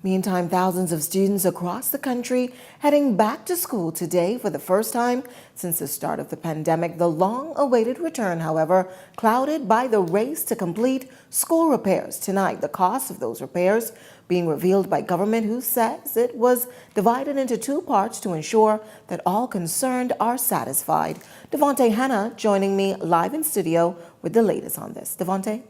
Meantime, thousands of students across the country heading back to school today for the first time since the start of the pandemic. The long-awaited return, however, clouded by the race to complete school repairs. Tonight, the cost of those repairs being revealed by government, who says it was divided into two parts to ensure that all concerned are satisfied. Devontae Hanna joining me live in studio with the latest on this. Devontae?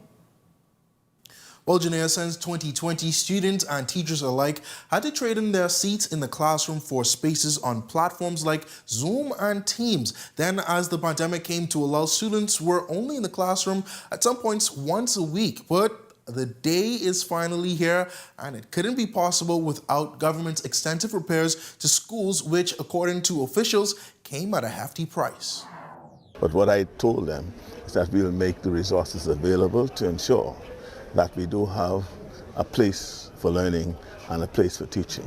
Well, Janea, since 2020, students and teachers alike had to trade in their seats in the classroom for spaces on platforms like Zoom and Teams. Then, as the pandemic came to allow students were only in the classroom at some points once a week. But the day is finally here, and it couldn't be possible without government's extensive repairs to schools, which, according to officials, came at a hefty price. But what I told them is that we'll make the resources available to ensure that we do have a place for learning and a place for teaching.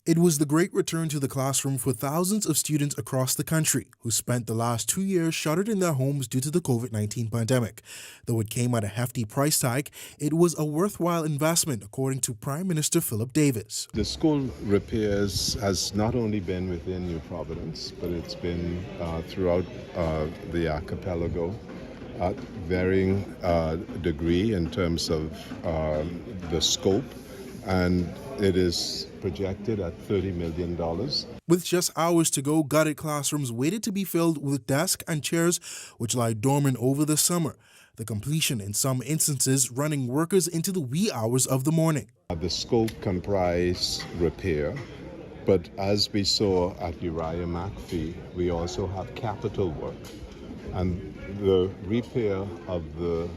It was the great return to the classroom for thousands of students across the country who spent the last 2 years shuttered in their homes due to the COVID-19 pandemic. Though it came at a hefty price tag, it was a worthwhile investment, according to Prime Minister Philip Davis. The school repairs has not only been within New Providence, but it's been throughout the archipelago. At varying degree in terms of the scope, and it is projected at $30 million. With just hours to go, gutted classrooms waited to be filled with desks and chairs which lie dormant over the summer. The completion, in some instances, running workers into the wee hours of the morning. The scope comprised repair, but as we saw at Uriah McPhee, we also have capital work. And the repair of the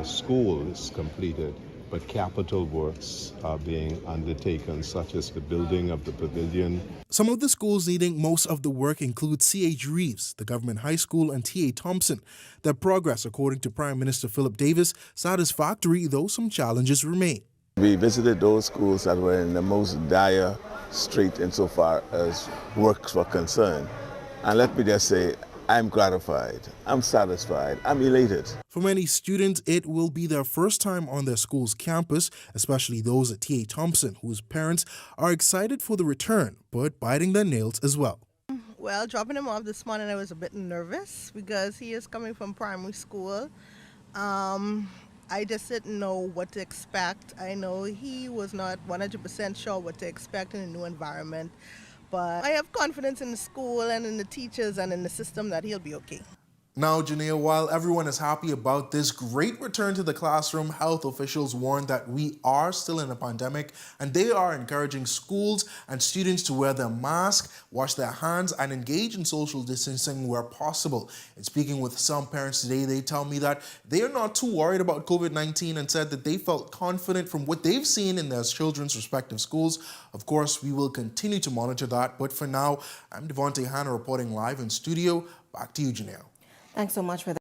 school is completed, but capital works are being undertaken, such as the building of the pavilion. Some of the schools needing most of the work include C.H. Reeves, the Government High School, and T.A. Thompson. Their progress, according to Prime Minister Philip Davis, satisfactory, though some challenges remain. We visited those schools that were in the most dire strait insofar as works were concerned. And let me just say, I'm gratified, I'm satisfied, I'm elated. For many students, it will be their first time on their school's campus, especially those at T.A. Thompson, whose parents are excited for the return, but biting their nails as well. Well, dropping him off this morning, I was a bit nervous because he is coming from primary school. I just didn't know what to expect. I know he was not 100% sure what to expect in a new environment. But I have confidence in the school and in the teachers and in the system that he'll be okay. Now, Janea, while everyone is happy about this great return to the classroom, health officials warn that we are still in a pandemic, and they are encouraging schools and students to wear their mask, wash their hands, and engage in social distancing where possible. And speaking with some parents today, they tell me that they are not too worried about COVID-19 and said that they felt confident from what they've seen in their children's respective schools. Of course, we will continue to monitor that, but for now, I'm Devontae Hanna reporting live in studio. Back to you, Janelle. Thanks so much for that.